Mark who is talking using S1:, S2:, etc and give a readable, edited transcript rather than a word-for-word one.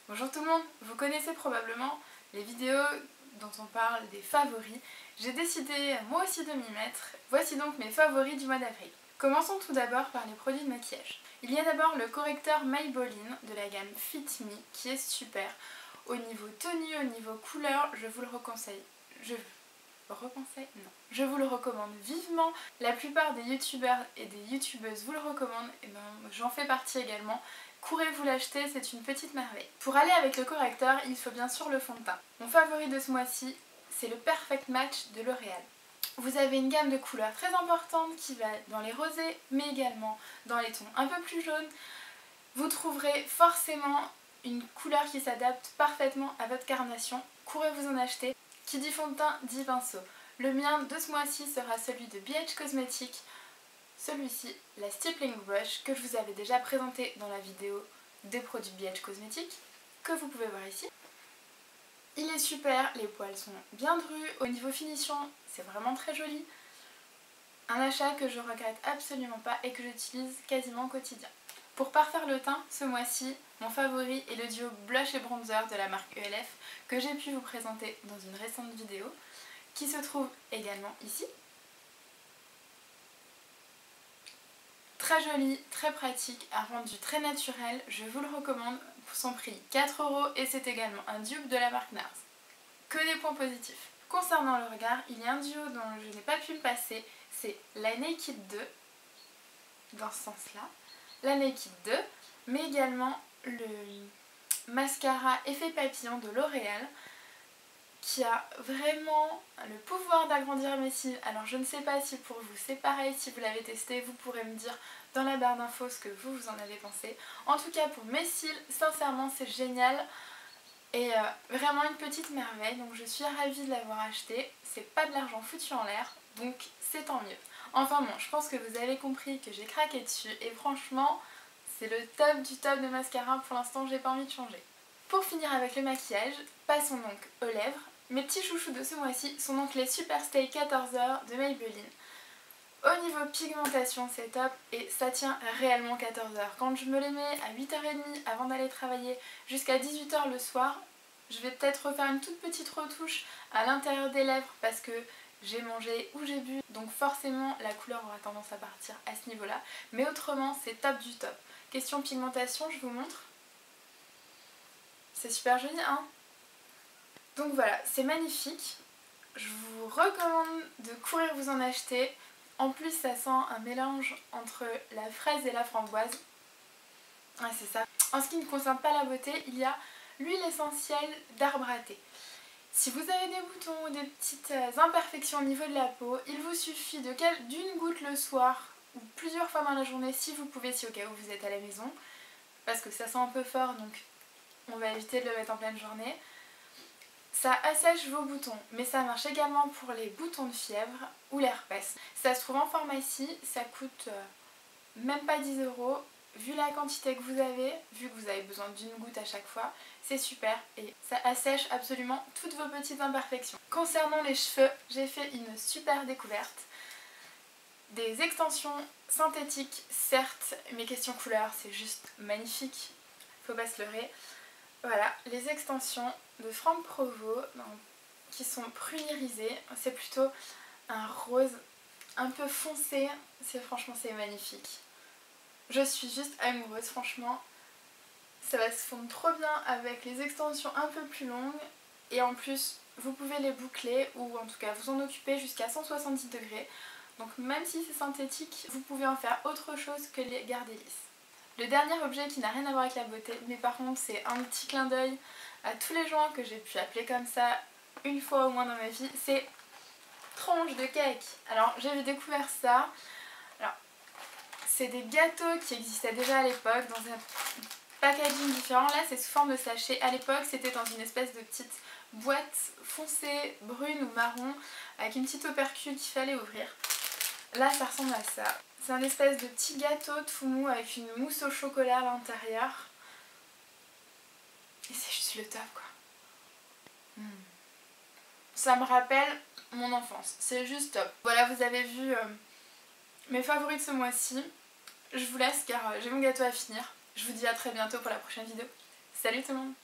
S1: Bonjour tout le monde, vous connaissez probablement les vidéos dont on parle des favoris. J'ai décidé moi aussi de m'y mettre. Voici donc mes favoris du mois d'avril. Commençons tout d'abord par les produits de maquillage. Il y a d'abord le correcteur Maybelline de la gamme Fit Me qui est super. Au niveau tenue, au niveau couleur, je vous le reconseille. Je vous le recommande vivement. La plupart des youtubeurs et des youtubeuses vous le recommandent, et ben j'en fais partie également. Courez vous l'acheter, c'est une petite merveille. Pour aller avec le correcteur, il faut bien sûr le fond de teint. Mon favori de ce mois-ci, c'est le Perfect Match de L'Oréal. Vous avez une gamme de couleurs très importante qui va dans les rosés, mais également dans les tons un peu plus jaunes. Vous trouverez forcément une couleur qui s'adapte parfaitement à votre carnation. Courez vous en acheter. Qui dit fond de teint dit pinceau. Le mien de ce mois-ci sera celui de BH Cosmetics. Celui-ci, la Stippling Brush, que je vous avais déjà présenté dans la vidéo des produits BH Cosmetics, que vous pouvez voir ici. Il est super, les poils sont bien drus, au niveau finition, c'est vraiment très joli. Un achat que je regrette absolument pas et que j'utilise quasiment au quotidien. Pour parfaire le teint, ce mois-ci, mon favori est le duo Blush et Bronzer de la marque ELF que j'ai pu vous présenter dans une récente vidéo, qui se trouve également ici. Très joli, très pratique, un rendu très naturel, je vous le recommande pour son prix 4 € et c'est également un dupe de la marque NARS. Que des points positifs. Concernant le regard, il y a un duo dont je n'ai pas pu me passer, c'est la Naked 2, dans ce sens-là, la Naked 2, mais également le mascara Effet Papillon de L'Oréal, qui a vraiment le pouvoir d'agrandir mes cils. Alors je ne sais pas si pour vous c'est pareil, si vous l'avez testé, vous pourrez me dire dans la barre d'infos ce que vous en avez pensé. En tout cas pour mes cils, sincèrement c'est génial et vraiment une petite merveille, donc je suis ravie de l'avoir acheté. C'est pas de l'argent foutu en l'air, donc c'est tant mieux. Enfin bon, je pense que vous avez compris que j'ai craqué dessus et franchement c'est le top du top de mascara, pour l'instant j'ai pas envie de changer. Pour finir avec le maquillage, passons donc aux lèvres. Mes petits chouchous de ce mois-ci sont donc les Super Stay 14h de Maybelline. Au niveau pigmentation c'est top et ça tient réellement 14 h. Quand je me les mets à 8h30 avant d'aller travailler jusqu'à 18 h le soir, je vais peut-être refaire une toute petite retouche à l'intérieur des lèvres parce que j'ai mangé ou j'ai bu, donc forcément la couleur aura tendance à partir à ce niveau-là. Mais autrement c'est top du top. Question pigmentation, je vous montre. C'est super joli hein. Donc voilà, c'est magnifique. Je vous recommande de courir vous en acheter. En plus ça sent un mélange entre la fraise et la framboise. Ouais c'est ça. En ce qui ne concerne pas la beauté, il y a l'huile essentielle d'arbre à thé. Si vous avez des boutons ou des petites imperfections au niveau de la peau, il vous suffit d'une goutte le soir ou plusieurs fois dans la journée si vous pouvez, si au cas où vous êtes à la maison. Parce que ça sent un peu fort donc on va éviter de le mettre en pleine journée. Ça assèche vos boutons, mais ça marche également pour les boutons de fièvre ou l'herpès. Ça se trouve en pharmacie, ça coûte même pas 10 €. Vu la quantité que vous avez, vu que vous avez besoin d'une goutte à chaque fois, c'est super et ça assèche absolument toutes vos petites imperfections. Concernant les cheveux, j'ai fait une super découverte. Des extensions synthétiques, certes, mais question couleur, c'est juste magnifique, faut pas se leurrer. Voilà, les extensions de Franck Provost qui sont prunérisées, c'est plutôt un rose un peu foncé, franchement c'est magnifique. Je suis juste amoureuse, franchement, ça va se fondre trop bien avec les extensions un peu plus longues et en plus vous pouvez les boucler ou en tout cas vous en occuper jusqu'à 170 degrés. Donc même si c'est synthétique, vous pouvez en faire autre chose que les garder lisses. Le dernier objet qui n'a rien à voir avec la beauté, mais par contre c'est un petit clin d'œil à tous les gens que j'ai pu appeler comme ça une fois au moins dans ma vie, c'est tranche de cake. Alors j'avais découvert ça, alors c'est des gâteaux qui existaient déjà à l'époque dans un packaging différent, là c'est sous forme de sachet, à l'époque c'était dans une espèce de petite boîte foncée, brune ou marron, avec une petite opercule qu'il fallait ouvrir. Là ça ressemble à ça. C'est un espèce de petit gâteau tout mou avec une mousse au chocolat à l'intérieur. Et c'est juste le top quoi. Ça me rappelle mon enfance, c'est juste top. Voilà, vous avez vu mes favoris de ce mois-ci. Je vous laisse car j'ai mon gâteau à finir. Je vous dis à très bientôt pour la prochaine vidéo. Salut tout le monde!